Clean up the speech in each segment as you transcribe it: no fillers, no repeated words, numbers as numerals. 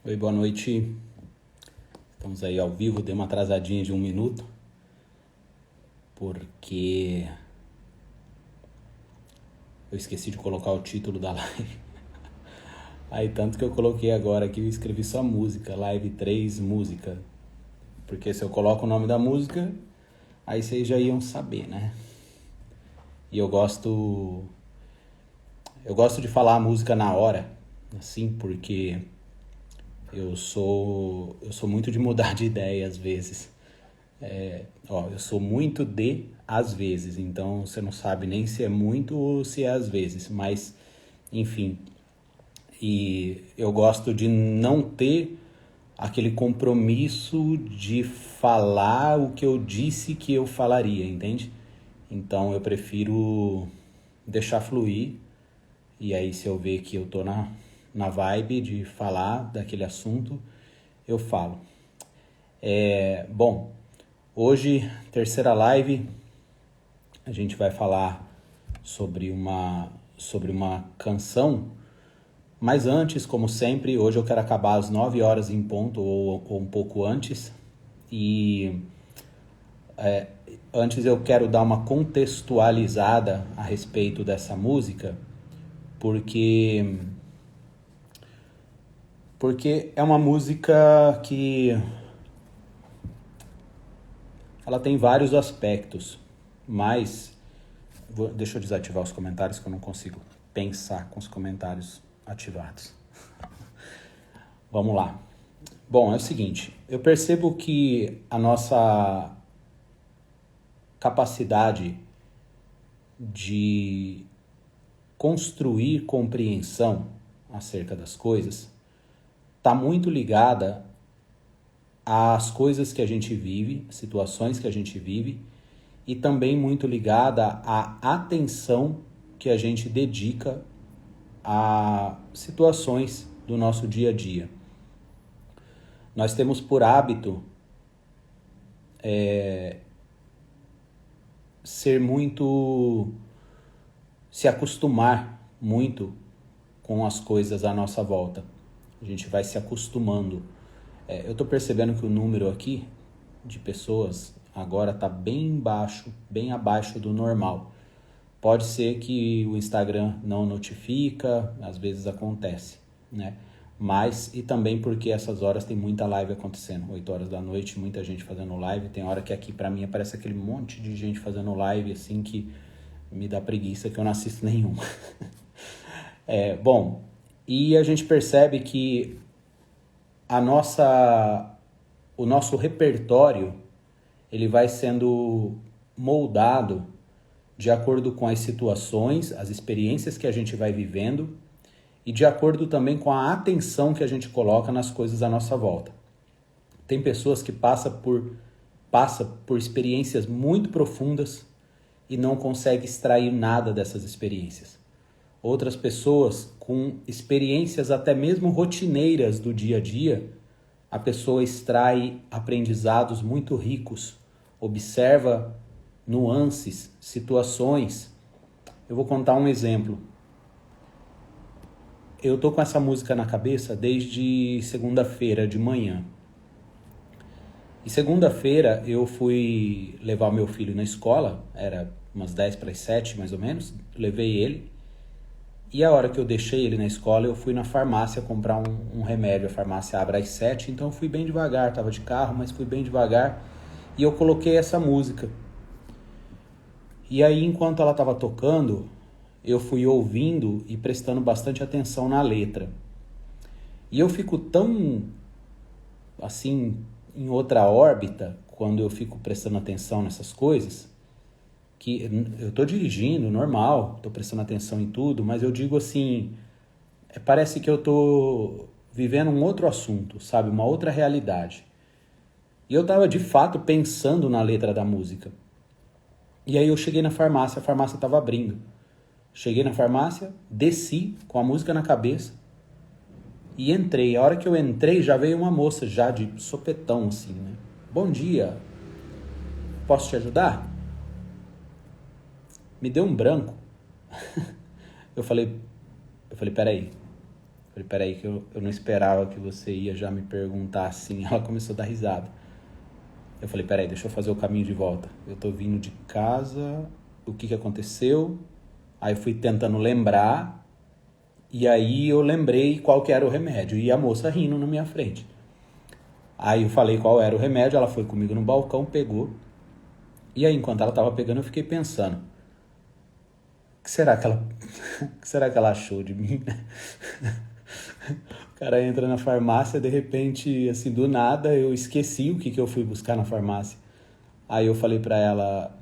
Oi, boa noite. Estamos aí ao vivo, dei uma atrasadinha de 1 minuto, porque eu esqueci de colocar o título da live. Aí tanto que eu coloquei agora aqui, eu escrevi só música, live 3, música. Porque se eu coloco o nome da música, aí vocês já iam saber, né? E eu gosto de falar a música na hora, assim, porque eu sou muito de mudar de ideia às vezes. Eu sou muito de às vezes, então você não sabe nem se é muito ou se é às vezes, mas enfim. E eu gosto de não ter aquele compromisso de falar o que eu disse que eu falaria, entende? Então eu prefiro deixar fluir, e aí se eu ver que eu tô na vibe de falar daquele assunto, eu falo. Bom, hoje, terceira live, a gente vai falar sobre uma canção, mas antes, como sempre, hoje eu quero acabar às 9 horas em ponto ou um pouco antes. E antes eu quero dar uma contextualizada a respeito dessa música, porque é uma música que ela tem vários aspectos, mas deixa eu desativar os comentários que eu não consigo pensar com os comentários ativados. Vamos lá. Bom, é o seguinte, eu percebo que a nossa capacidade de construir compreensão acerca das coisas está muito ligada às coisas que a gente vive, situações que a gente vive, e também muito ligada à atenção que a gente dedica a situações do nosso dia a dia. Nós temos por hábito se acostumar muito com as coisas à nossa volta. A gente vai se acostumando. Eu estou percebendo que o número aqui de pessoas agora está bem baixo, bem abaixo do normal. Pode ser que o Instagram não notifica, às vezes acontece, né? Mas, e também porque essas horas tem muita live acontecendo, 8 horas da noite, muita gente fazendo live. Tem hora que aqui pra mim aparece aquele monte de gente fazendo live, assim, que me dá preguiça, que eu não assisto nenhum. Bom, e a gente percebe que o nosso repertório, ele vai sendo moldado de acordo com as situações, as experiências que a gente vai vivendo e de acordo também com a atenção que a gente coloca nas coisas à nossa volta. Tem pessoas que passam por experiências muito profundas e não conseguem extrair nada dessas experiências. Outras pessoas com experiências até mesmo rotineiras do dia a dia, a pessoa extrai aprendizados muito ricos, observa nuances, situações. Eu vou contar um exemplo. Eu tô com essa música na cabeça desde segunda-feira de manhã. E segunda-feira eu fui levar o meu filho na escola, era umas 10 para as 7 mais ou menos, levei ele. E a hora que eu deixei ele na escola, eu fui na farmácia comprar um remédio. A farmácia abre às 7, então eu fui bem devagar, tava de carro, mas fui bem devagar. E eu coloquei essa música. E aí, enquanto ela estava tocando, eu fui ouvindo e prestando bastante atenção na letra. E eu fico tão, assim, em outra órbita, quando eu fico prestando atenção nessas coisas, que eu tô dirigindo, normal, tô prestando atenção em tudo, mas eu digo assim, parece que eu tô vivendo um outro assunto, sabe? Uma outra realidade. E eu tava, de fato, pensando na letra da música. E aí eu cheguei na farmácia, a farmácia estava abrindo. Cheguei na farmácia, desci com a música na cabeça e entrei. A hora que eu entrei, já veio uma moça, já de sopetão, assim, né? Bom dia, posso te ajudar? Me deu um branco. Eu falei, peraí, Falei, peraí que eu não esperava que você ia já me perguntar assim. Ela começou a dar risada. Eu falei, peraí, deixa eu fazer o caminho de volta. Eu tô vindo de casa, o que aconteceu? Aí eu fui tentando lembrar, e aí eu lembrei qual que era o remédio. E a moça rindo na minha frente. Aí eu falei qual era o remédio, ela foi comigo no balcão, pegou. E aí, enquanto ela tava pegando, eu fiquei pensando, o que será que ela, o que será que ela achou de mim, né? O cara entra na farmácia, de repente, assim, do nada, eu esqueci o que eu fui buscar na farmácia. Aí eu falei pra ela,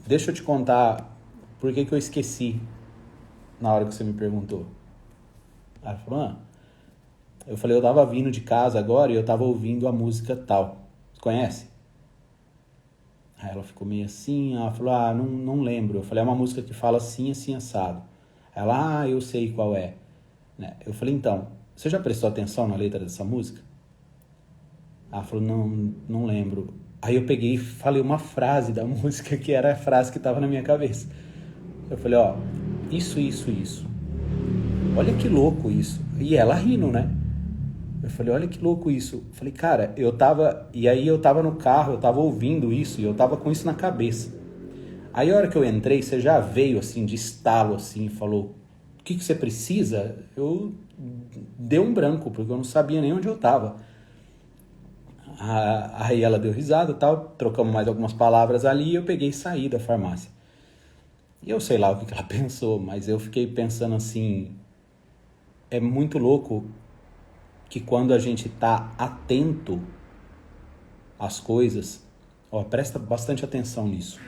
deixa eu te contar por que eu esqueci na hora que você me perguntou. Ela falou, eu falei, eu tava vindo de casa agora e eu tava ouvindo a música tal. Você conhece? Aí ela ficou meio assim, ela falou, não lembro. Eu falei, é uma música que fala assim, assim, assado. Ela, eu sei qual é. Né? Eu falei, então, você já prestou atenção na letra dessa música? Ela falou, não lembro. Aí eu peguei e falei uma frase da música que era a frase que estava na minha cabeça. Eu falei, isso. Olha que louco isso. E ela rindo, né? Eu falei, olha que louco isso. Eu falei, cara, e aí eu tava no carro, eu tava ouvindo isso e eu tava com isso na cabeça. Aí a hora que eu entrei, você já veio assim, de estalo assim, e falou, o que você precisa? Eu dei um branco, porque eu não sabia nem onde eu tava. Aí ela deu risada e tal, trocamos mais algumas palavras ali e eu peguei e saí da farmácia. E eu sei lá o que ela pensou, mas eu fiquei pensando assim, é muito louco que quando a gente tá atento às coisas, presta bastante atenção nisso.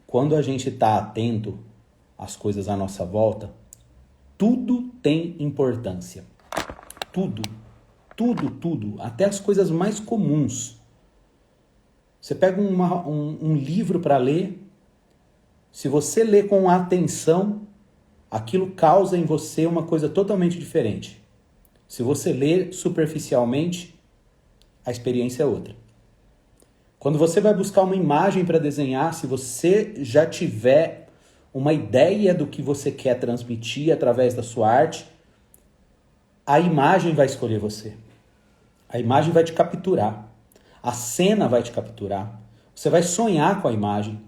Quando a gente tá atento às coisas à nossa volta, tudo tem importância. Tudo, até as coisas mais comuns. Você pega um livro para ler, se você lê com atenção, aquilo causa em você uma coisa totalmente diferente. Se você lê superficialmente, a experiência é outra. Quando você vai buscar uma imagem para desenhar, se você já tiver uma ideia do que você quer transmitir através da sua arte, a imagem vai escolher você. A imagem vai te capturar. A cena vai te capturar. Você vai sonhar com a imagem.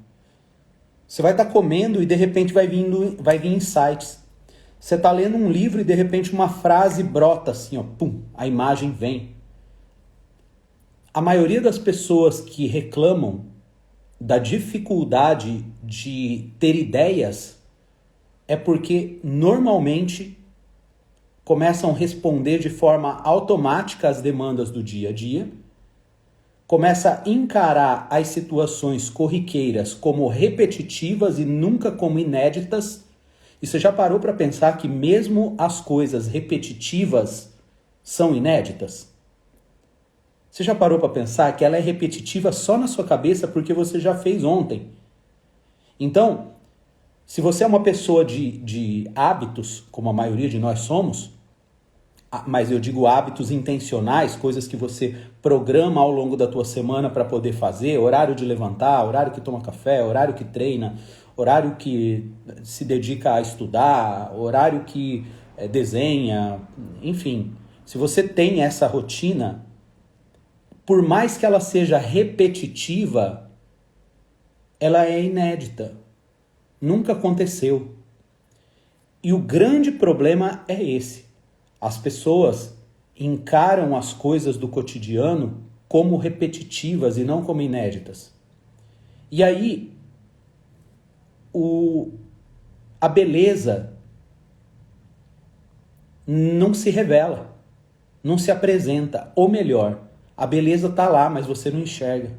Você vai estar comendo e de repente vai vir insights. Você está lendo um livro e de repente uma frase brota assim, pum, a imagem vem. A maioria das pessoas que reclamam da dificuldade de ter ideias é porque normalmente começam a responder de forma automática às demandas do dia a dia, começa a encarar as situações corriqueiras como repetitivas e nunca como inéditas. E você já parou para pensar que mesmo as coisas repetitivas são inéditas? Você já parou para pensar que ela é repetitiva só na sua cabeça porque você já fez ontem? Então, se você é uma pessoa de hábitos, como a maioria de nós somos, mas eu digo hábitos intencionais, coisas que você programa ao longo da tua semana para poder fazer, horário de levantar, horário que toma café, horário que treina, horário que se dedica a estudar, horário que desenha, enfim. Se você tem essa rotina, por mais que ela seja repetitiva, ela é inédita. Nunca aconteceu. E o grande problema é esse. As pessoas encaram as coisas do cotidiano como repetitivas e não como inéditas. E aí, a beleza não se revela, não se apresenta. Ou melhor, a beleza está lá, mas você não enxerga.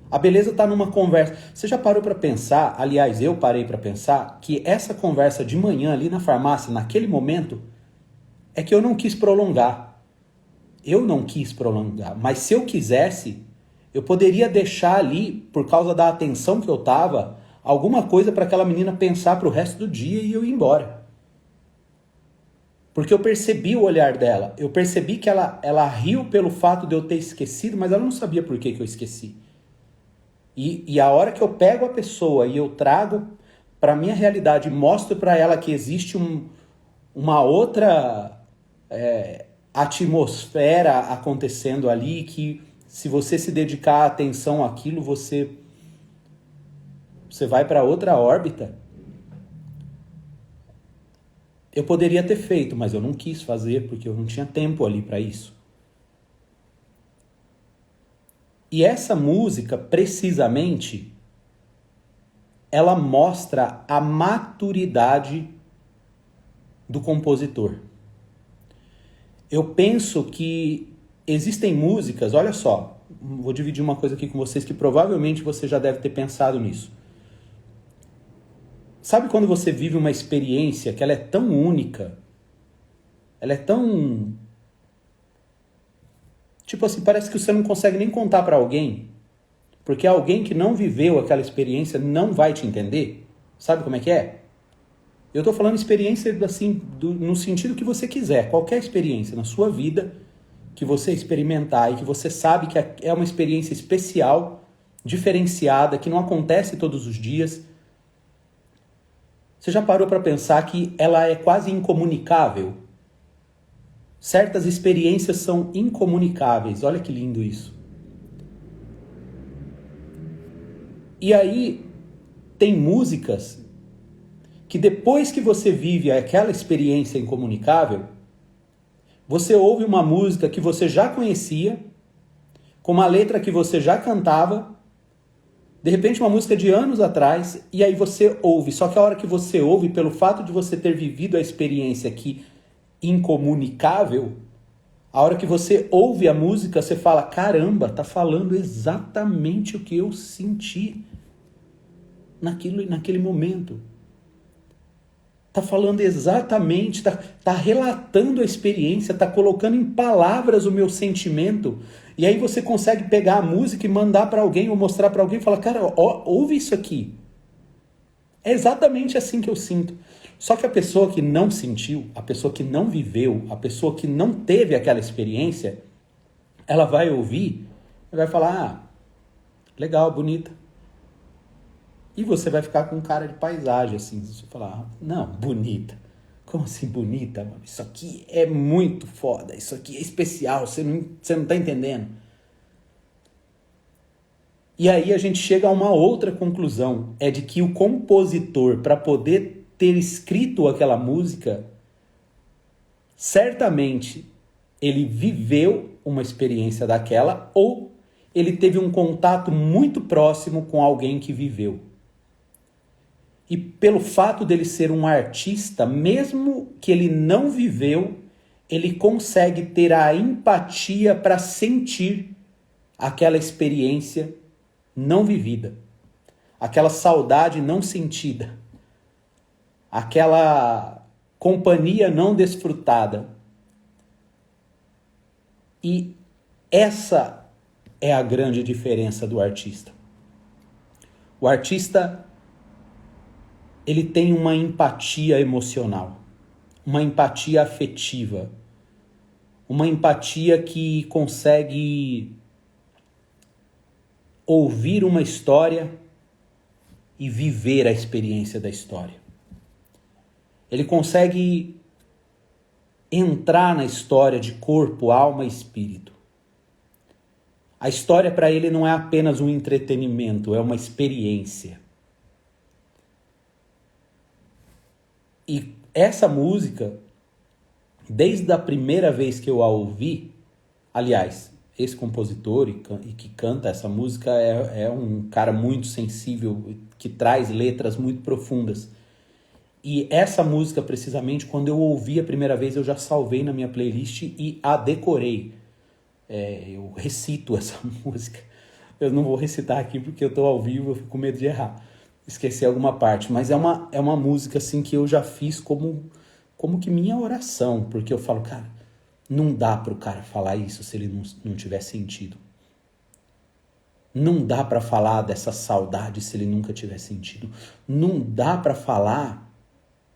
A beleza está numa conversa. Você já parou para pensar, aliás, eu parei para pensar, que essa conversa de manhã ali na farmácia, naquele momento, é que eu não quis prolongar. Eu não quis prolongar. Mas se eu quisesse, eu poderia deixar ali, por causa da atenção que eu tava, alguma coisa para aquela menina pensar para o resto do dia e eu ir embora. Porque eu percebi o olhar dela. Eu percebi que ela riu pelo fato de eu ter esquecido, mas ela não sabia por que eu esqueci. E a hora que eu pego a pessoa e eu trago para minha realidade, mostro para ela que existe uma outra atmosfera acontecendo ali, que se você se dedicar atenção àquilo, você vai para outra órbita. Eu poderia ter feito, mas eu não quis fazer porque eu não tinha tempo ali para isso. E essa música, precisamente, ela mostra a maturidade do compositor. Eu penso que existem músicas, olha só, vou dividir uma coisa aqui com vocês que provavelmente você já deve ter pensado nisso. Sabe quando você vive uma experiência que ela é tão única, ela é tão... tipo assim, parece que você não consegue nem contar para alguém, porque alguém que não viveu aquela experiência não vai te entender. Sabe como é que é? Eu tô falando experiência assim, no sentido que você quiser, qualquer experiência na sua vida que você experimentar e que você sabe que é uma experiência especial, diferenciada, que não acontece todos os dias. Você já parou para pensar que ela é quase incomunicável? Certas experiências são incomunicáveis. Olha que lindo isso. E aí, tem músicas que depois que você vive aquela experiência incomunicável, você ouve uma música que você já conhecia, com uma letra que você já cantava, de repente uma música de anos atrás, e aí você ouve. Só que a hora que você ouve, pelo fato de você ter vivido a experiência aqui incomunicável, a hora que você ouve a música, você fala, caramba, tá falando exatamente o que eu senti naquele momento. Tá falando exatamente, tá relatando a experiência, tá colocando em palavras o meu sentimento. E aí você consegue pegar a música e mandar para alguém ou mostrar para alguém e falar, cara, ouve isso aqui. É exatamente assim que eu sinto. Só que a pessoa que não sentiu, a pessoa que não viveu, a pessoa que não teve aquela experiência, ela vai ouvir e vai falar, legal, bonita. E você vai ficar com cara de paisagem, assim. Você vai falar, não, bonita. Como assim bonita, mano? Isso aqui é muito foda. Isso aqui é especial. Você não tá entendendo. E aí a gente chega a uma outra conclusão. É de que o compositor, para poder ter escrito aquela música, certamente ele viveu uma experiência daquela ou ele teve um contato muito próximo com alguém que viveu. E pelo fato dele ser um artista, mesmo que ele não viveu, ele consegue ter a empatia para sentir aquela experiência não vivida, aquela saudade não sentida, aquela companhia não desfrutada. E essa é a grande diferença do artista. O artista, ele tem uma empatia emocional, uma empatia afetiva, uma empatia que consegue ouvir uma história e viver a experiência da história. Ele consegue entrar na história de corpo, alma e espírito. A história para ele não é apenas um entretenimento, é uma experiência. E essa música, desde a primeira vez que eu a ouvi, aliás, esse compositor e que canta essa música é um cara muito sensível, que traz letras muito profundas. E essa música, precisamente, quando eu ouvi a primeira vez, eu já salvei na minha playlist e a decorei. Eu recito essa música. Eu não vou recitar aqui porque eu estou ao vivo, eu fico com medo de errar. Esquecer alguma parte, mas é uma música assim que eu já fiz como que minha oração, porque eu falo, cara, não dá para o cara falar isso se ele não tiver sentido. Não dá para falar dessa saudade se ele nunca tiver sentido. Não dá para falar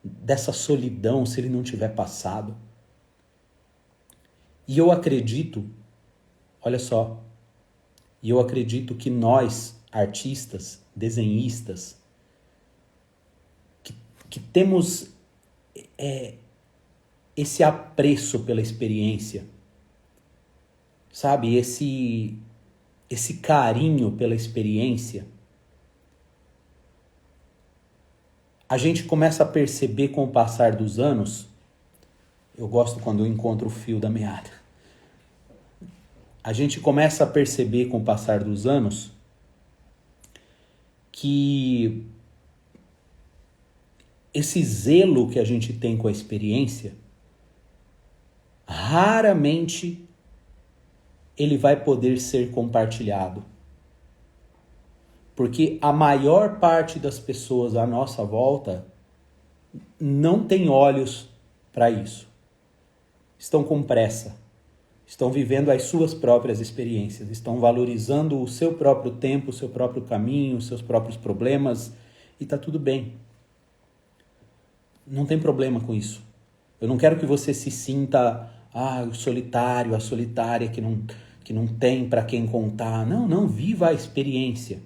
dessa solidão se ele não tiver passado. E eu acredito, olha só, eu acredito que nós, artistas, desenhistas, que temos esse apreço pela experiência, sabe? Esse carinho pela experiência, a gente começa a perceber com o passar dos anos. Eu gosto quando eu encontro o fio da meada. A gente começa a perceber com o passar dos anos que esse zelo que a gente tem com a experiência, raramente ele vai poder ser compartilhado. Porque a maior parte das pessoas à nossa volta não tem olhos para isso. Estão com pressa. Estão vivendo as suas próprias experiências. Estão valorizando o seu próprio tempo, o seu próprio caminho, os seus próprios problemas. E está tudo bem. Não tem problema com isso. Eu não quero que você se sinta o solitário, a solitária que não tem para quem contar. Não, viva a experiência.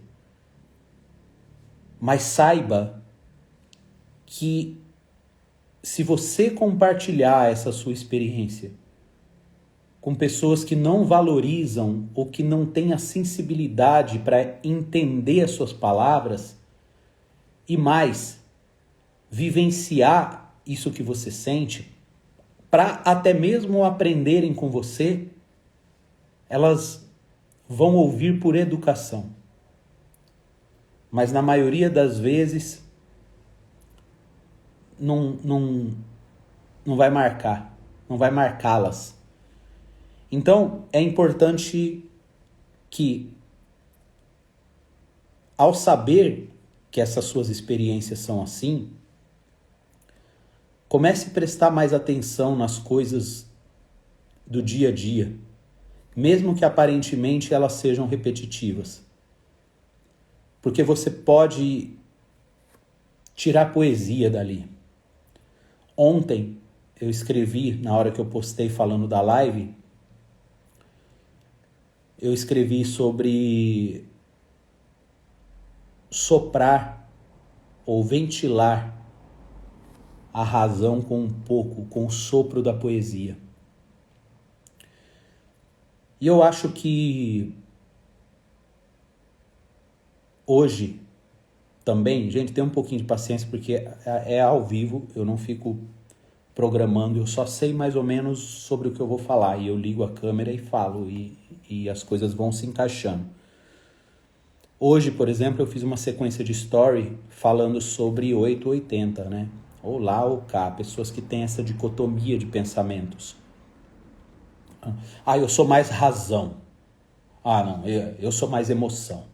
Mas saiba que se você compartilhar essa sua experiência com pessoas que não valorizam ou que não têm a sensibilidade para entender as suas palavras e mais, vivenciar isso que você sente, para até mesmo aprenderem com você, elas vão ouvir por educação. Mas na maioria das vezes não vai marcar, não vai marcá-las. Então é importante que, ao saber que essas suas experiências são assim, comece a prestar mais atenção nas coisas do dia a dia, mesmo que aparentemente elas sejam repetitivas. Porque você pode tirar poesia dali. Ontem eu escrevi, na hora que eu postei falando da live, eu escrevi sobre soprar ou ventilar a razão com o sopro da poesia. E eu acho que hoje também, gente, tem um pouquinho de paciência porque é ao vivo, eu não fico programando, eu só sei mais ou menos sobre o que eu vou falar e eu ligo a câmera e falo e as coisas vão se encaixando. Hoje, por exemplo, eu fiz uma sequência de story falando sobre 880, né? Ou lá ou cá, pessoas que têm essa dicotomia de pensamentos. Eu sou mais razão. Não, eu sou mais emoção.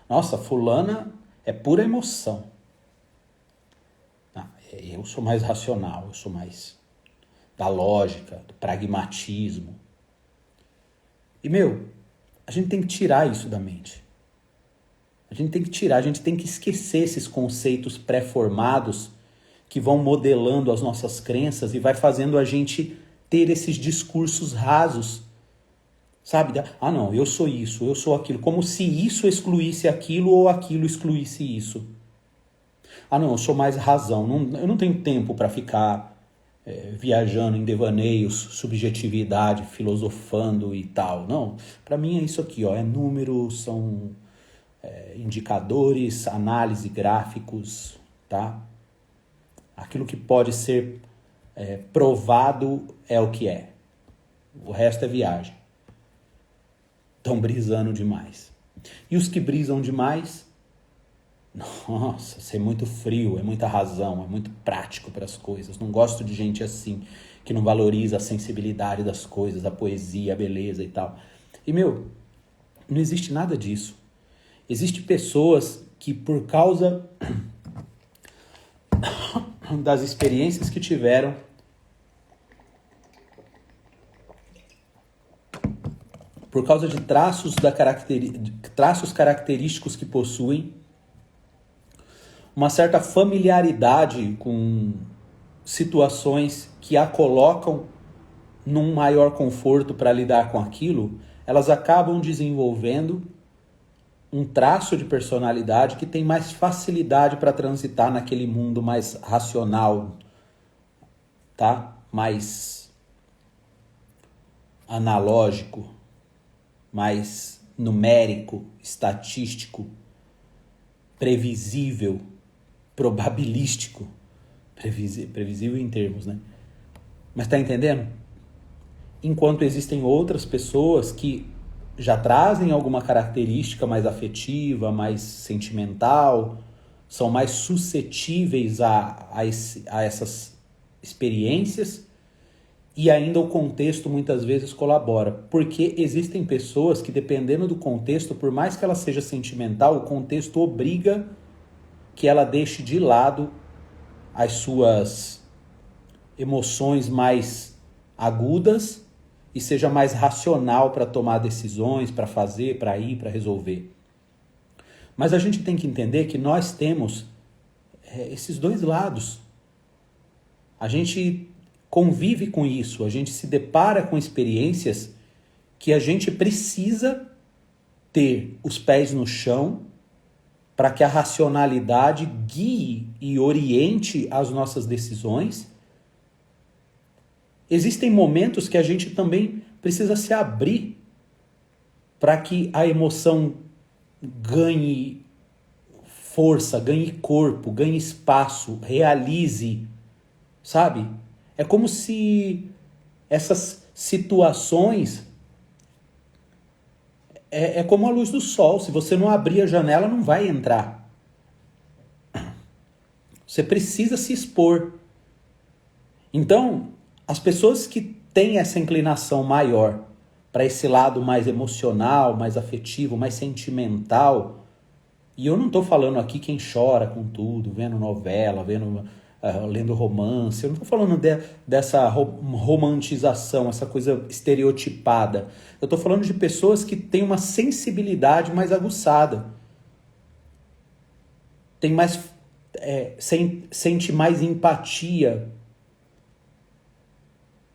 Nossa, fulana é pura emoção. Eu sou mais racional, eu sou mais da lógica, do pragmatismo. E, a gente tem que tirar isso da mente. A gente tem que esquecer esses conceitos pré-formados que vão modelando as nossas crenças e vai fazendo a gente ter esses discursos rasos. Sabe? Não, eu sou isso, eu sou aquilo. Como se isso excluísse aquilo ou aquilo excluísse isso. Não, eu sou mais razão. Eu não tenho tempo para ficar viajando em devaneios, subjetividade, filosofando e tal. Não, para mim é isso aqui, ó, é número, são indicadores, análise, gráficos, tá? Aquilo que pode ser provado é o que é. O resto é viagem. Estão brisando demais. E os que brisam demais, nossa, isso é muito frio, é muita razão, é muito prático para as coisas. Não gosto de gente assim, que não valoriza a sensibilidade das coisas, a poesia, a beleza e tal. E, não existe nada disso. Existem pessoas que, por causa das experiências que tiveram, por causa de traços característicos que possuem, uma certa familiaridade com situações que a colocam num maior conforto para lidar com aquilo, elas acabam desenvolvendo um traço de personalidade que tem mais facilidade para transitar naquele mundo mais racional, tá? mais analógico, mais numérico, estatístico, previsível, probabilístico. Previsível em termos, né? Mas tá entendendo? Enquanto existem outras pessoas que já trazem alguma característica mais afetiva, mais sentimental, são mais suscetíveis a essas experiências, e ainda o contexto muitas vezes colabora. Porque existem pessoas que, dependendo do contexto, por mais que ela seja sentimental, o contexto obriga que ela deixe de lado as suas emoções mais agudas e seja mais racional para tomar decisões, para fazer, para ir, para resolver. Mas a gente tem que entender que nós temos esses dois lados. A gente convive com isso, a gente se depara com experiências que a gente precisa ter os pés no chão para que a racionalidade guie e oriente as nossas decisões. Existem momentos que a gente também precisa se abrir para que a emoção ganhe força, ganhe corpo, ganhe espaço, realize, sabe? É como se essas situações... É como a luz do sol. Se você não abrir a janela, não vai entrar. Você precisa se expor. Então, as pessoas que têm essa inclinação maior para esse lado mais emocional, mais afetivo, mais sentimental, e eu não estou falando aqui quem chora com tudo, vendo novela, lendo romance, eu não estou falando dessa romantização, essa coisa estereotipada. Eu estou falando de pessoas que têm uma sensibilidade mais aguçada, tem mais, sente mais empatia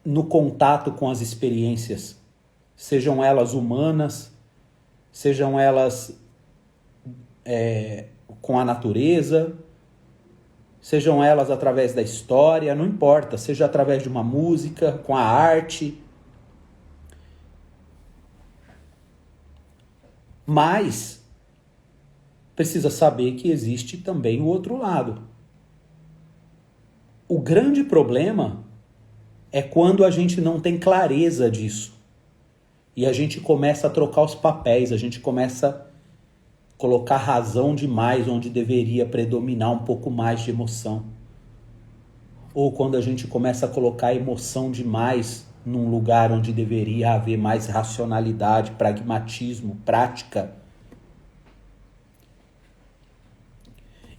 no contato com as experiências, sejam elas humanas, sejam elas com a natureza, sejam elas através da história, não importa, seja através de uma música, com a arte. Mas precisa saber que existe também o outro lado. O grande problema é quando a gente não tem clareza disso. E a gente começa a trocar os papéis, a gente começa a colocar razão demais onde deveria predominar um pouco mais de emoção. Ou quando a gente começa a colocar emoção demais num lugar onde deveria haver mais racionalidade, pragmatismo, prática.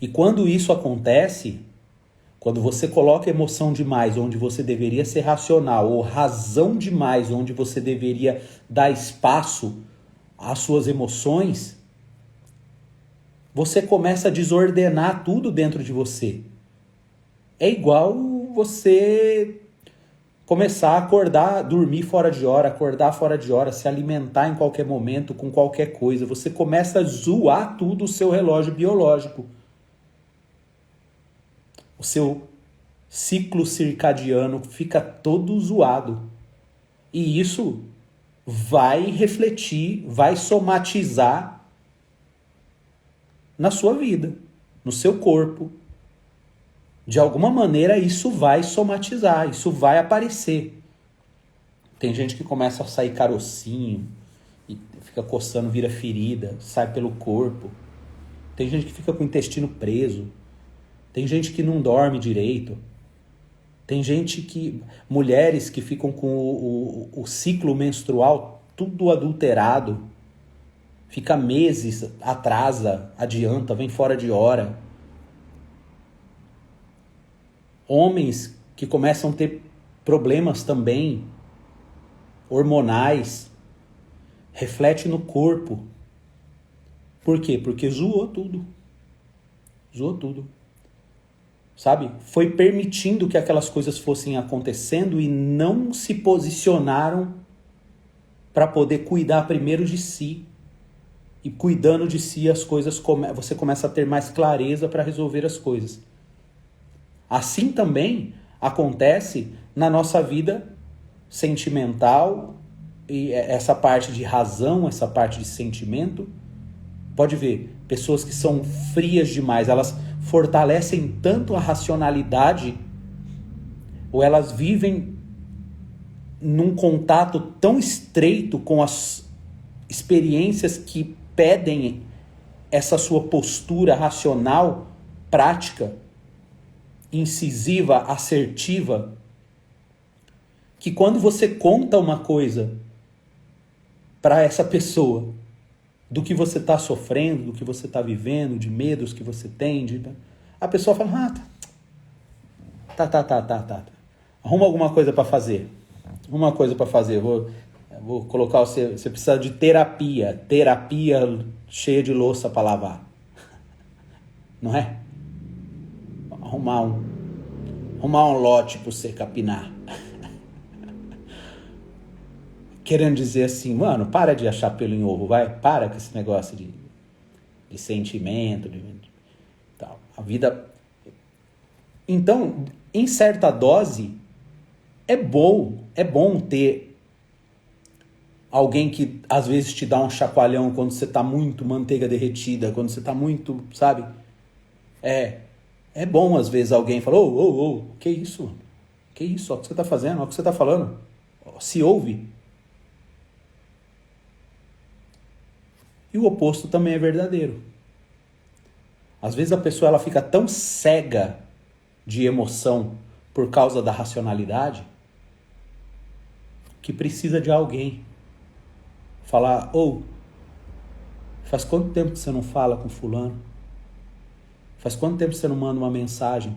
E quando isso acontece, quando você coloca emoção demais onde você deveria ser racional, ou razão demais onde você deveria dar espaço às suas emoções, você começa a desordenar tudo dentro de você. É igual você começar a acordar, dormir fora de hora, acordar fora de hora, se alimentar em qualquer momento com qualquer coisa. Você começa a zoar tudo o seu relógio biológico. O seu ciclo circadiano fica todo zoado. E isso vai refletir, vai somatizar na sua vida, no seu corpo. De alguma maneira isso vai somatizar, isso vai aparecer. Tem gente que começa a sair carocinho e fica coçando, vira ferida, sai pelo corpo. Tem gente que fica com o intestino preso. Tem gente que não dorme direito. Tem gente que... Mulheres que ficam com o ciclo menstrual tudo adulterado. Fica meses, atrasa, adianta, vem fora de hora. Homens que começam a ter problemas também hormonais. Reflete no corpo. Por quê? Porque zoou tudo. Zoou tudo. Sabe? Foi permitindo que aquelas coisas fossem acontecendo e não se posicionaram para poder cuidar primeiro de si. E cuidando de si, as coisas você começa a ter mais clareza para resolver as coisas. Assim também acontece na nossa vida sentimental, e essa parte de razão, essa parte de sentimento. Pode ver, pessoas que são frias demais, elas fortalecem tanto a racionalidade, ou elas vivem num contato tão estreito com as experiências que pedem essa sua postura racional, prática, incisiva, assertiva, que quando você conta uma coisa para essa pessoa, do que você está sofrendo, do que você está vivendo, de medos que você tem, a pessoa fala, tá. Arruma alguma coisa para fazer. Vou colocar você precisa de terapia cheia de louça para lavar. Não é? Arrumar um lote para você capinar. Querendo dizer assim, mano, para de achar pelo em ovo, vai, para com esse negócio de sentimento, tal. A vida... Então, em certa dose, é bom ter alguém que às vezes te dá um chacoalhão quando você tá muito manteiga derretida, quando você tá muito, sabe? É bom às vezes alguém falar, que isso, mano? Que isso, olha o que você tá fazendo, olha o que você tá falando. Se ouve. E o oposto também é verdadeiro. Às vezes a pessoa ela fica tão cega de emoção por causa da racionalidade que precisa de alguém falar, faz quanto tempo que você não fala com fulano? Faz quanto tempo que você não manda uma mensagem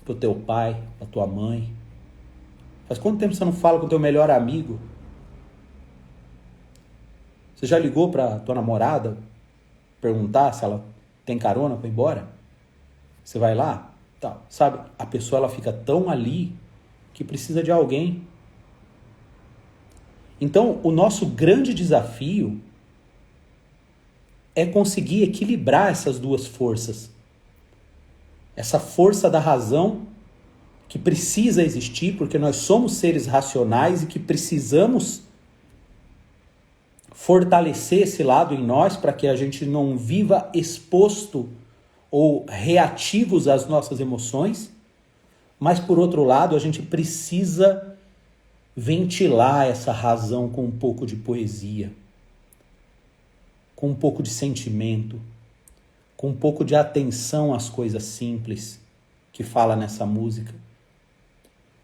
pro teu pai, pra tua mãe? Faz quanto tempo que você não fala com o teu melhor amigo? Você já ligou pra tua namorada perguntar se ela tem carona pra ir embora? Você vai lá? Tal. Sabe? A pessoa ela fica tão ali que precisa de alguém. Então, o nosso grande desafio é conseguir equilibrar essas duas forças. Essa força da razão que precisa existir, porque nós somos seres racionais e que precisamos fortalecer esse lado em nós para que a gente não viva exposto ou reativos às nossas emoções, mas por outro lado a gente precisa ventilar essa razão com um pouco de poesia, com um pouco de sentimento, com um pouco de atenção às coisas simples que fala nessa música,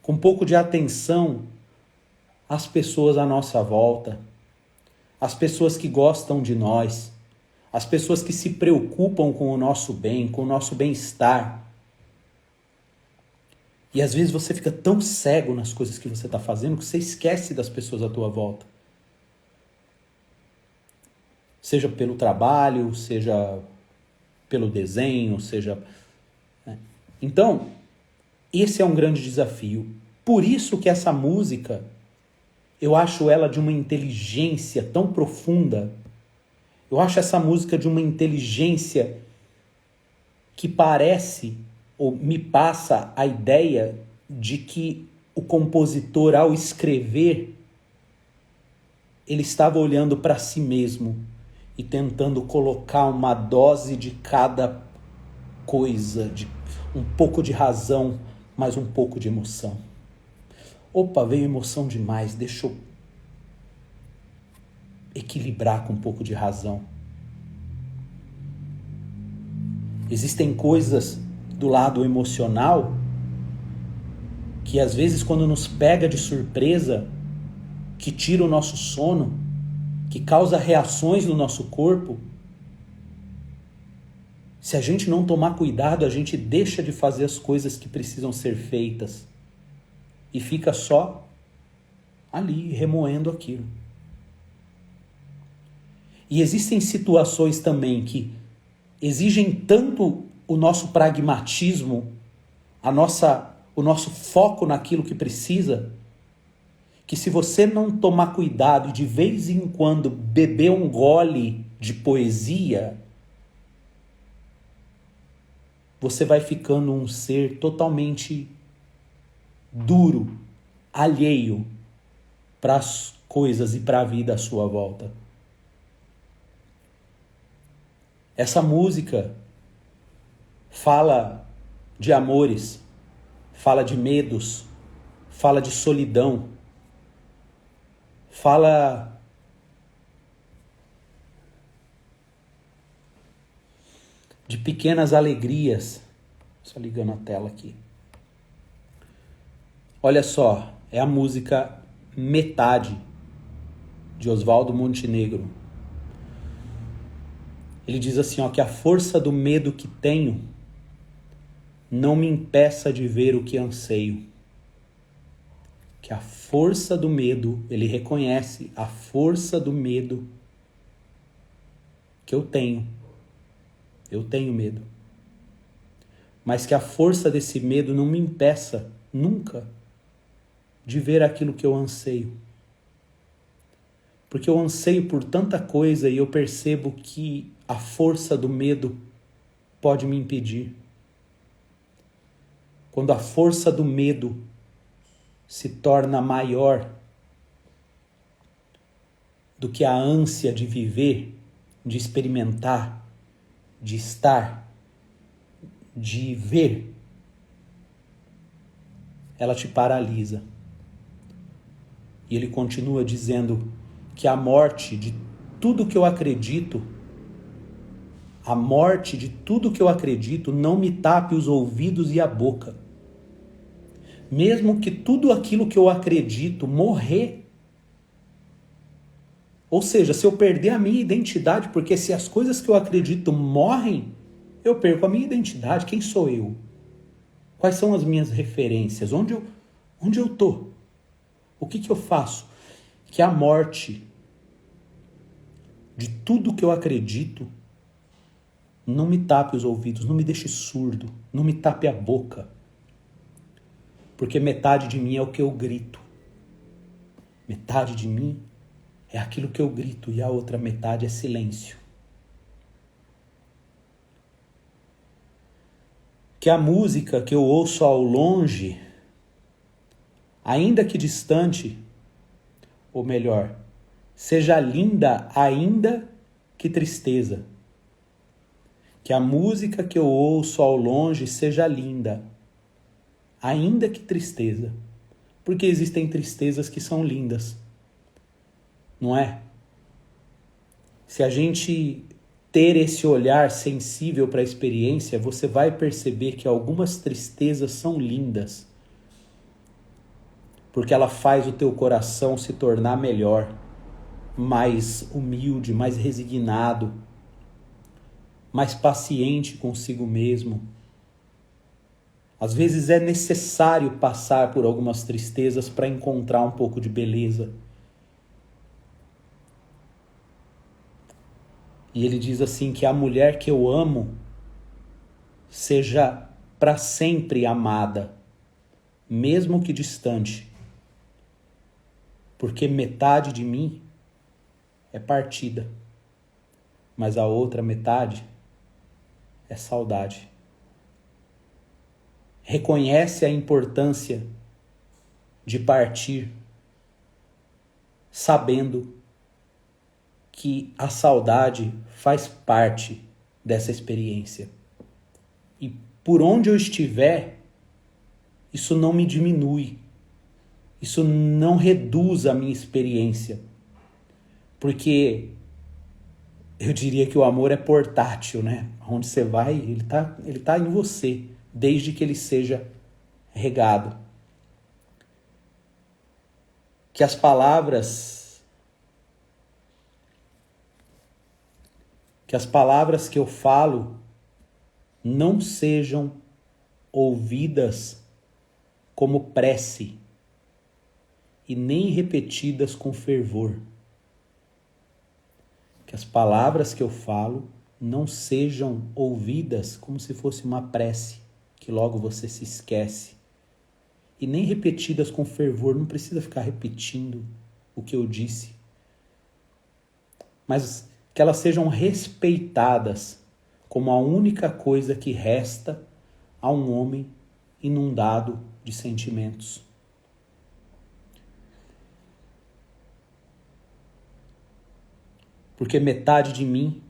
com um pouco de atenção às pessoas à nossa volta, as pessoas que gostam de nós, as pessoas que se preocupam com o nosso bem, com o nosso bem-estar. E às vezes você fica tão cego nas coisas que você está fazendo que você esquece das pessoas à tua volta. Seja pelo trabalho, seja pelo desenho, seja... Então, esse é um grande desafio. Por isso que essa música... eu acho ela de uma inteligência tão profunda. Eu acho essa música de uma inteligência que parece, ou me passa a ideia de que o compositor, ao escrever, ele estava olhando para si mesmo e tentando colocar uma dose de cada coisa, de um pouco de razão, mas um pouco de emoção. Opa, veio emoção demais, deixa eu equilibrar com um pouco de razão. Existem coisas do lado emocional que às vezes quando nos pega de surpresa, que tira o nosso sono, que causa reações no nosso corpo, se a gente não tomar cuidado, a gente deixa de fazer as coisas que precisam ser feitas. E fica só ali, remoendo aquilo. E existem situações também que exigem tanto o nosso pragmatismo, o nosso foco naquilo que precisa, que se você não tomar cuidado e de vez em quando beber um gole de poesia, você vai ficando um ser totalmente duro, alheio para as coisas e para a vida à sua volta. Essa música fala de amores, fala de medos, fala de solidão, fala de pequenas alegrias. Só ligando a tela aqui. Olha só, é a música Metade, de Oswaldo Montenegro. Ele diz assim, ó, que a força do medo que tenho não me impeça de ver o que anseio. Que a força do medo, ele reconhece a força do medo que eu tenho. Eu tenho medo. Mas que a força desse medo não me impeça nunca de ver aquilo que eu anseio. Porque eu anseio por tanta coisa e eu percebo que a força do medo pode me impedir. Quando a força do medo se torna maior do que a ânsia de viver, de experimentar, de estar, de ver, ela te paralisa. E ele continua dizendo que a morte de tudo que eu acredito, a morte de tudo que eu acredito não me tape os ouvidos e a boca. Mesmo que tudo aquilo que eu acredito morrer. Ou seja, se eu perder a minha identidade, porque se as coisas que eu acredito morrem, eu perco a minha identidade. Quem sou eu? Quais são as minhas referências? Onde eu estou? O que eu faço? Que a morte de tudo que eu acredito não me tape os ouvidos, não me deixe surdo, não me tape a boca. Porque metade de mim é o que eu grito. Metade de mim é aquilo que eu grito e a outra metade é silêncio. Que a música que eu ouço ao longe, ainda que distante, ou melhor, seja linda ainda que tristeza. Que a música que eu ouço ao longe seja linda, ainda que tristeza. Porque existem tristezas que são lindas, não é? Se a gente ter esse olhar sensível para a experiência, você vai perceber que algumas tristezas são lindas. Porque ela faz o teu coração se tornar melhor, mais humilde, mais resignado, mais paciente consigo mesmo. Às vezes é necessário passar por algumas tristezas para encontrar um pouco de beleza. E ele diz assim que a mulher que eu amo seja para sempre amada, mesmo que distante. Porque metade de mim é partida, mas a outra metade é saudade. Reconhece a importância de partir, sabendo que a saudade faz parte dessa experiência. E por onde eu estiver, isso não me diminui, isso não reduz a minha experiência. Porque eu diria que o amor é portátil, né? Onde você vai, ele tá em você, desde que ele seja regado. Que as palavras que eu falo não sejam ouvidas como prece e nem repetidas com fervor. Que as palavras que eu falo não sejam ouvidas como se fosse uma prece, que logo você se esquece. E nem repetidas com fervor, não precisa ficar repetindo o que eu disse. Mas que elas sejam respeitadas como a única coisa que resta a um homem inundado de sentimentos. Porque metade de mim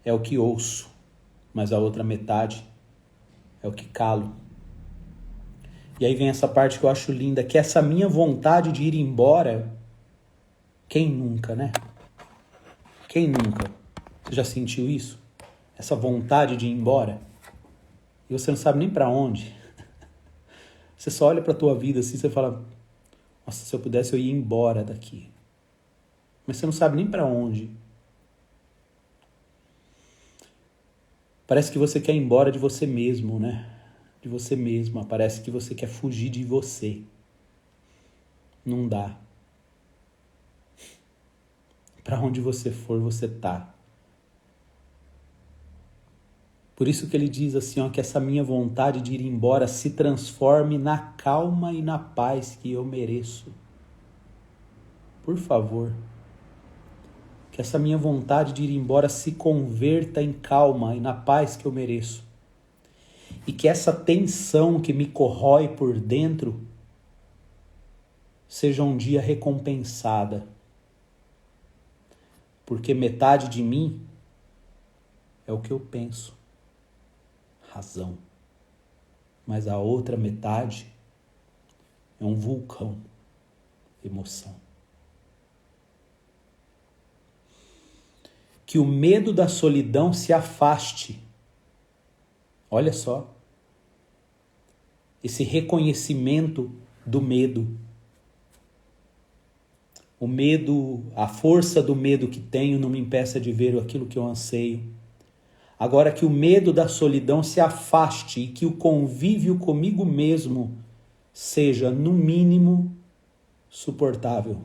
é o que ouço, mas a outra metade é o que calo. E aí vem essa parte que eu acho linda, que essa minha vontade de ir embora, quem nunca, né? Quem nunca? Você já sentiu isso? Essa vontade de ir embora? E você não sabe nem pra onde. Você só olha pra tua vida assim, você fala, nossa, se eu pudesse eu ia embora daqui. Mas você não sabe nem pra onde. Parece que você quer ir embora de você mesmo, né? De você mesma. Parece que você quer fugir de você. Não dá. Pra onde você for, você tá. Por isso que ele diz assim, ó, que essa minha vontade de ir embora se transforme na calma e na paz que eu mereço. Por favor. Que essa minha vontade de ir embora se converta em calma e na paz que eu mereço. E que essa tensão que me corrói por dentro seja um dia recompensada. Porque metade de mim é o que eu penso. Razão. Mas a outra metade é um vulcão. Emoção. Que o medo da solidão se afaste. Olha só. Esse reconhecimento do medo. O medo, a força do medo que tenho não me impeça de ver aquilo que eu anseio. Agora que o medo da solidão se afaste e que o convívio comigo mesmo seja, no mínimo, suportável.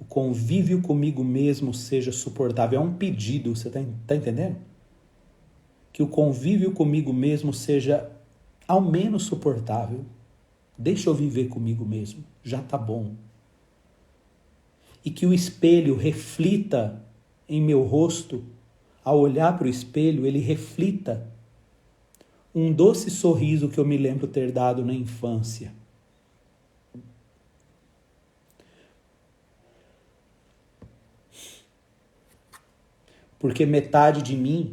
O convívio comigo mesmo seja suportável. É um pedido, você tá entendendo? Que o convívio comigo mesmo seja ao menos suportável. Deixa eu viver comigo mesmo, já tá bom. E que o espelho reflita em meu rosto, ao olhar para o espelho, ele reflita um doce sorriso que eu me lembro ter dado na infância. Porque metade de mim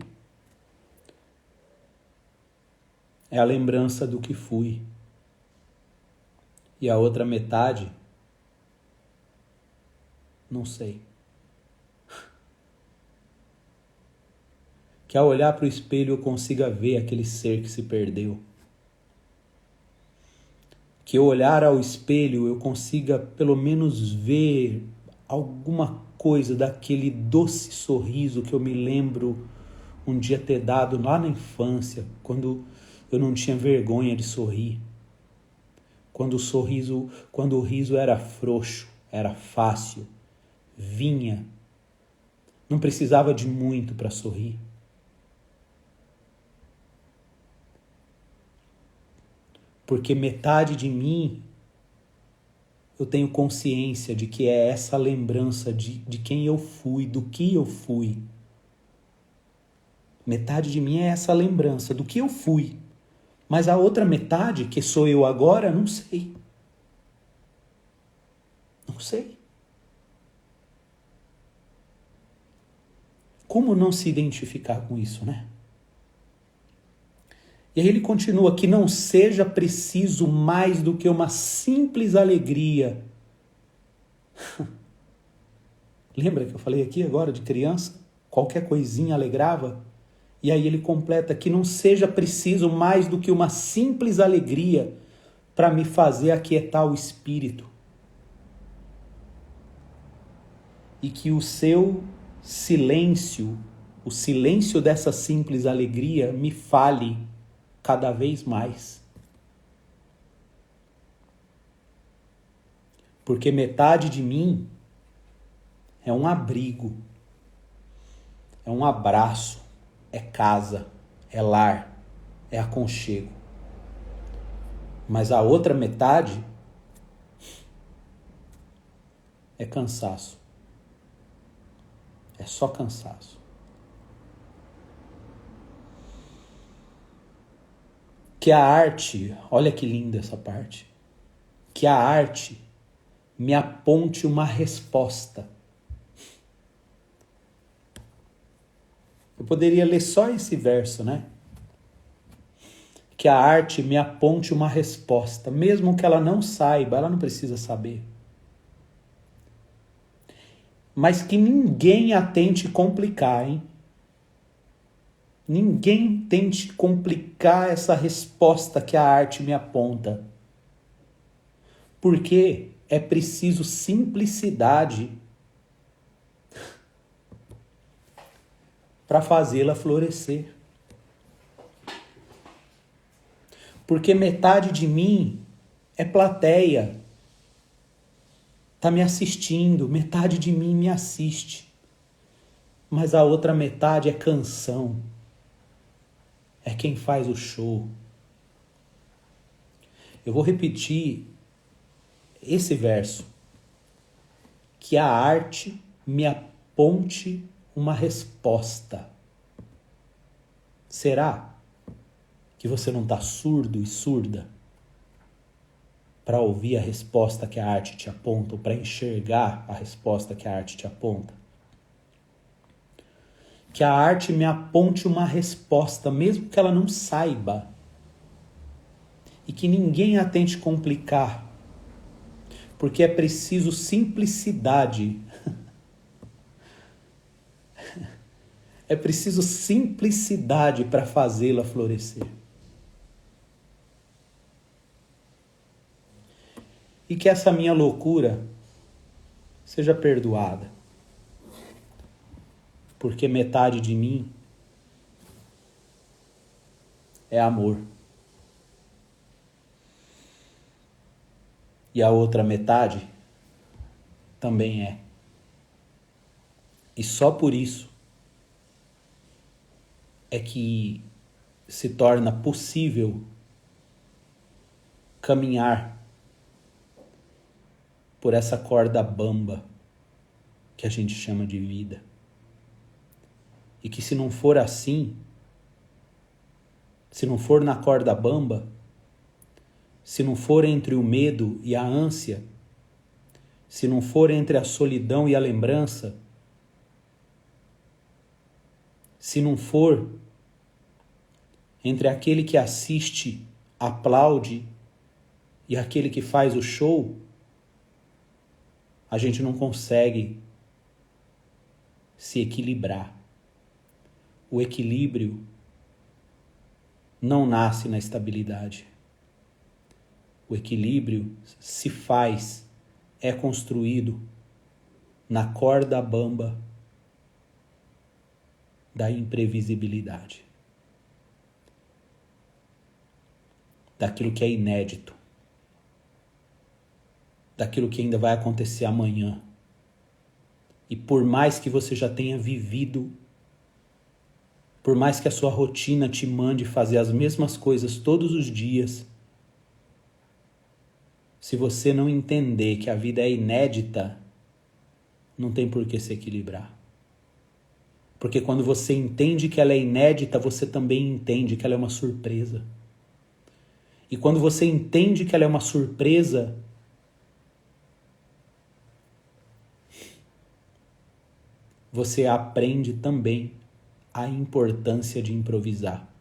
é a lembrança do que fui. E a outra metade, não sei. Que ao olhar para o espelho eu consiga ver aquele ser que se perdeu. Que ao olhar ao espelho eu consiga pelo menos ver alguma coisa daquele doce sorriso que eu me lembro um dia ter dado lá na infância, quando eu não tinha vergonha de sorrir. Quando o riso era frouxo, era fácil, vinha. Não precisava de muito para sorrir. Porque metade de mim, eu tenho consciência de que é essa lembrança de quem eu fui, do que eu fui. Metade de mim é essa lembrança do que eu fui. Mas a outra metade, que sou eu agora, não sei. Não sei. Como não se identificar com isso, né? E aí ele continua, que não seja preciso mais do que uma simples alegria. Lembra que eu falei aqui agora de criança? Qualquer coisinha alegrava? E aí ele completa, que não seja preciso mais do que uma simples alegria para me fazer aquietar o espírito. E que o seu silêncio, o silêncio dessa simples alegria me fale cada vez mais. Porque metade de mim é um abrigo, é um abraço, é casa, é lar, é aconchego. Mas a outra metade é cansaço. É só cansaço. Que a arte, olha que linda essa parte, que a arte me aponte uma resposta. Eu poderia ler só esse verso, né? Que a arte me aponte uma resposta, mesmo que ela não saiba, ela não precisa saber. Mas que ninguém a tente complicar, hein? Ninguém tente complicar essa resposta que a arte me aponta. Porque é preciso simplicidade para fazê-la florescer. Porque metade de mim é plateia, está me assistindo, metade de mim me assiste, mas a outra metade é canção, é quem faz o show. Eu vou repetir esse verso, que a arte me aponte uma resposta. Será que você não está surdo e surda para ouvir a resposta que a arte te aponta, ou para enxergar a resposta que a arte te aponta? Que a arte me aponte uma resposta, mesmo que ela não saiba, e que ninguém a tente complicar, porque é preciso simplicidade. É preciso simplicidade para fazê-la florescer. E que essa minha loucura seja perdoada. Porque metade de mim é amor. E a outra metade também é. E só por isso é que se torna possível caminhar por essa corda bamba que a gente chama de vida. E que se não for assim, se não for na corda bamba, se não for entre o medo e a ânsia, se não for entre a solidão e a lembrança, se não for entre aquele que assiste, aplaude e aquele que faz o show, a gente não consegue se equilibrar. O equilíbrio não nasce na estabilidade. O equilíbrio se faz, é construído na corda bamba da imprevisibilidade. Daquilo que é inédito. Daquilo que ainda vai acontecer amanhã. E por mais que você já tenha vivido, por mais que a sua rotina te mande fazer as mesmas coisas todos os dias, se você não entender que a vida é inédita, não tem por que se equilibrar. Porque quando você entende que ela é inédita, você também entende que ela é uma surpresa. E quando você entende que ela é uma surpresa, você aprende também a importância de improvisar.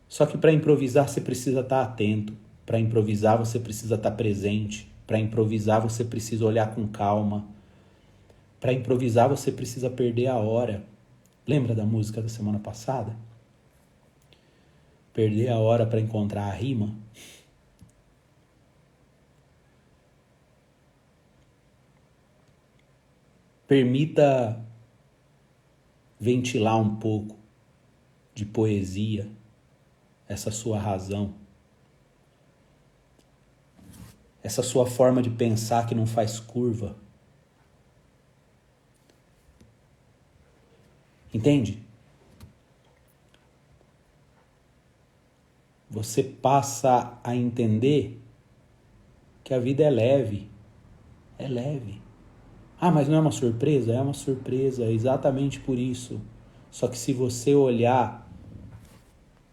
Só que para improvisar você precisa estar atento. Para improvisar você precisa estar presente. Para improvisar você precisa olhar com calma. Para improvisar você precisa perder a hora. Lembra da música da semana passada? Perder a hora para encontrar a rima. Permita ventilar um pouco de poesia, essa sua razão, essa sua forma de pensar que não faz curva. Entende? Você passa a entender que a vida é leve. É leve. Ah, mas não é uma surpresa? É uma surpresa, exatamente por isso. Só que se você olhar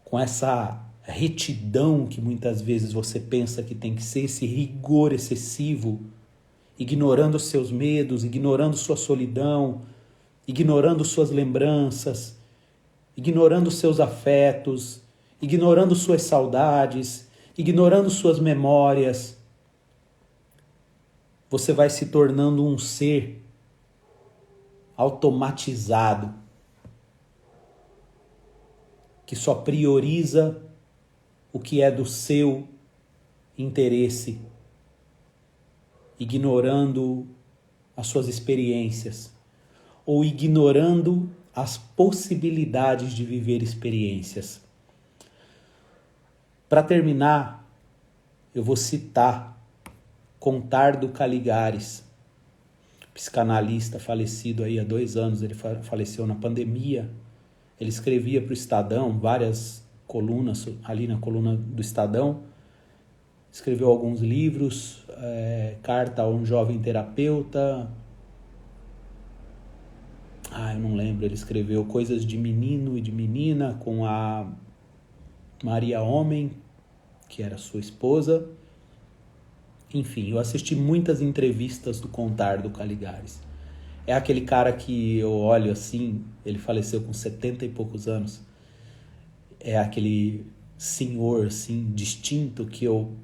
com essa retidão que muitas vezes você pensa que tem que ser, esse rigor excessivo, ignorando os seus medos, ignorando sua solidão, ignorando suas lembranças, ignorando seus afetos, ignorando suas saudades, ignorando suas memórias, você vai se tornando um ser automatizado, que só prioriza o que é do seu interesse, ignorando as suas experiências ou ignorando as possibilidades de viver experiências. Para terminar, eu vou citar Contardo Caligares, psicanalista falecido aí há 2 anos, ele faleceu na pandemia. Ele escrevia para o Estadão várias colunas, ali na coluna do Estadão, escreveu alguns livros, Carta a um Jovem Terapeuta, eu não lembro, ele escreveu Coisas de Menino e de Menina com a Maria Homem, que era sua esposa. Enfim, eu assisti muitas entrevistas do Contardo Caligares. É aquele cara que eu olho assim, ele faleceu com 70 e poucos anos. É aquele senhor assim, distinto, que eu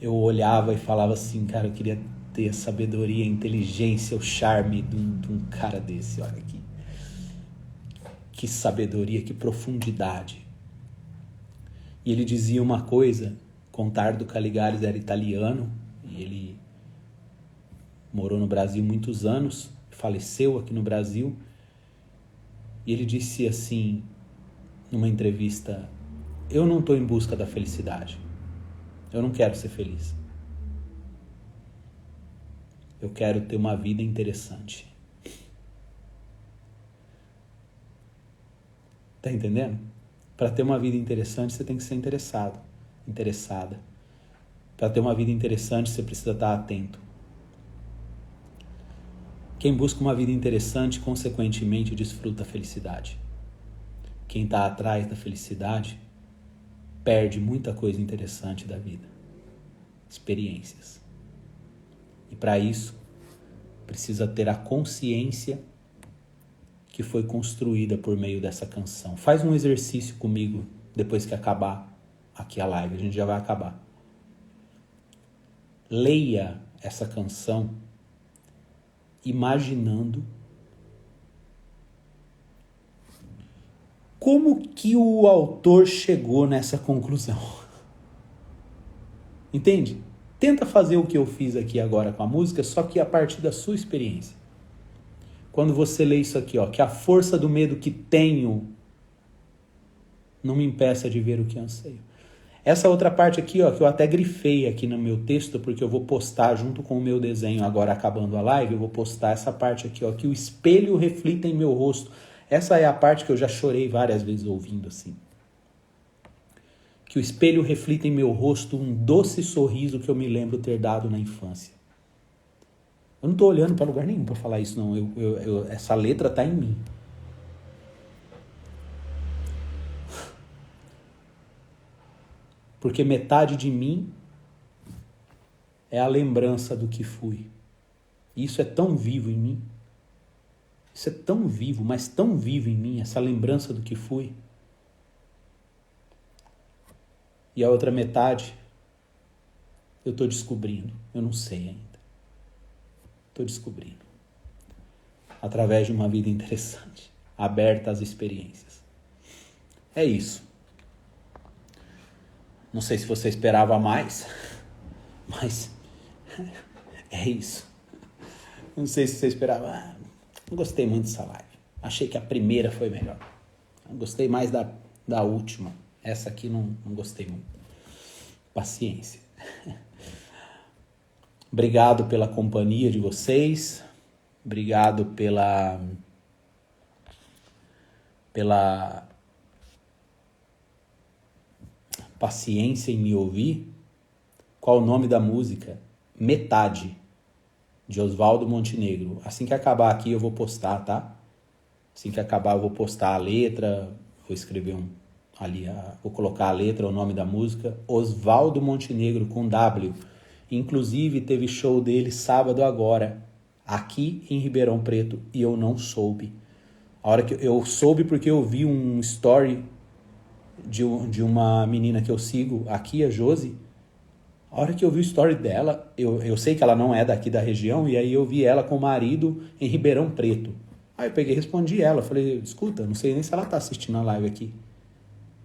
olhava e falava assim, cara, eu queria ter a sabedoria, a inteligência, o charme de um cara desse. Olha aqui. Que sabedoria, que profundidade. E ele dizia uma coisa, Contardo Caligares era italiano, e ele morou no Brasil muitos anos, faleceu aqui no Brasil, e ele disse assim, numa entrevista, eu não estou em busca da felicidade, eu não quero ser feliz, eu quero ter uma vida interessante. Tá entendendo? Para ter uma vida interessante, você tem que ser interessado, interessada. Para ter uma vida interessante, você precisa estar atento. Quem busca uma vida interessante, consequentemente, desfruta a felicidade. Quem está atrás da felicidade, perde muita coisa interessante da vida. Experiências. E para isso, precisa ter a consciência que foi construída por meio dessa canção. Faz um exercício comigo, depois que acabar aqui a live, a gente já vai acabar. Leia essa canção imaginando como que o autor chegou nessa conclusão. Entende? Tenta fazer o que eu fiz aqui agora com a música, só que a partir da sua experiência. Quando você lê isso aqui, que a força do medo que tenho não me impeça de ver o que anseio. Essa outra parte aqui, que eu até grifei aqui no meu texto, porque eu vou postar junto com o meu desenho agora acabando a live, eu vou postar essa parte aqui, que o espelho reflita em meu rosto. Essa é a parte que eu já chorei várias vezes ouvindo assim. Que o espelho reflita em meu rosto um doce sorriso que eu me lembro ter dado na infância. Eu não estou olhando para lugar nenhum para falar isso, não. Essa letra está em mim. Porque metade de mim é a lembrança do que fui. E isso é tão vivo em mim. Isso é tão vivo, mas tão vivo em mim, essa lembrança do que fui. E a outra metade, eu estou descobrindo. Eu não sei ainda. Estou descobrindo. Através de uma vida interessante, aberta às experiências. É isso. Não sei se você esperava mais, mas é isso. Não sei se você esperava. Não gostei muito dessa live. Achei que a primeira foi melhor. Gostei mais da última. Essa aqui não gostei muito. Paciência. Obrigado pela companhia de vocês. Obrigado pela paciência em me ouvir. Qual o nome da música? Metade, de Oswaldo Montenegro. Assim que acabar aqui eu vou postar, tá? Assim que acabar eu vou postar a letra, vou escrever ali, vou colocar a letra, o nome da música, Osvaldo Montenegro com W. Inclusive teve show dele sábado agora, aqui em Ribeirão Preto, e eu não soube. A hora que eu soube porque eu vi um story de uma menina que eu sigo aqui, a Josi. A hora que eu vi o story dela, eu sei que ela não é daqui da região, e aí eu vi ela com o marido em Ribeirão Preto. Aí eu peguei e respondi ela, falei, escuta, não sei nem se ela tá assistindo a live aqui.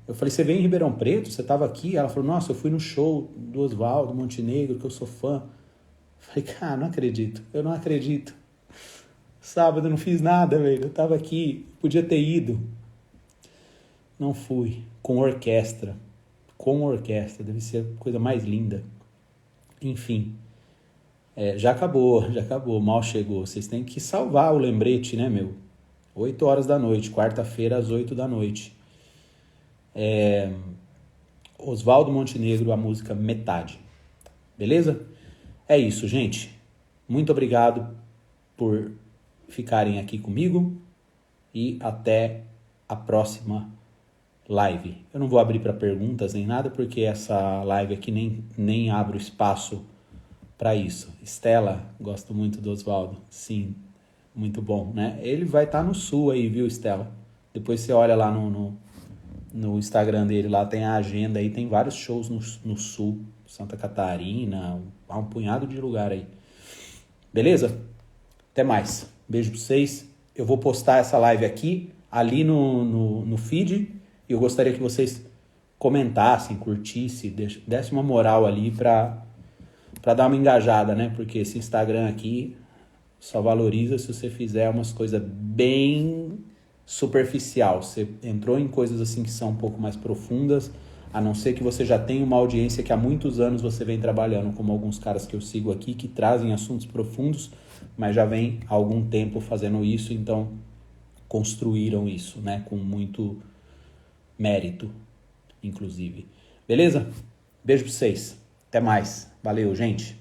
Eu falei, você veio em Ribeirão Preto? Você tava aqui? Ela falou, nossa, eu fui no show do Osvaldo Montenegro, que eu sou fã. Eu falei, cara, não acredito, eu não acredito. Sábado eu não fiz nada, velho, eu tava aqui, podia ter ido. Não fui, com orquestra, deve ser a coisa mais linda. Enfim, já acabou, mal chegou. Vocês têm que salvar o lembrete, né, meu? 8 horas da noite, quarta-feira às 8 da noite. Osvaldo Montenegro, a música Metade. Beleza? É isso, gente. Muito obrigado por ficarem aqui comigo e até a próxima live. Eu não vou abrir para perguntas nem nada, porque essa live aqui nem abro espaço para isso. Estela, gosto muito do Osvaldo. Sim, muito bom, né? Ele vai estar no sul aí, viu, Estela? Depois você olha lá no Instagram dele, lá tem a agenda aí, tem vários shows no sul, Santa Catarina, há um punhado de lugar aí. Beleza? Até mais. Beijo pra vocês. Eu vou postar essa live aqui, ali no feed, e eu gostaria que vocês comentassem, curtissem, dessem uma moral ali pra dar uma engajada, né? Porque esse Instagram aqui só valoriza se você fizer umas coisas bem superficial. Você entrou em coisas assim que são um pouco mais profundas, a não ser que você já tenha uma audiência que há muitos anos você vem trabalhando, como alguns caras que eu sigo aqui, que trazem assuntos profundos, mas já vem há algum tempo fazendo isso, então construíram isso, né? Com muito mérito, inclusive. Beleza? Beijo pra vocês. Até mais. Valeu, gente.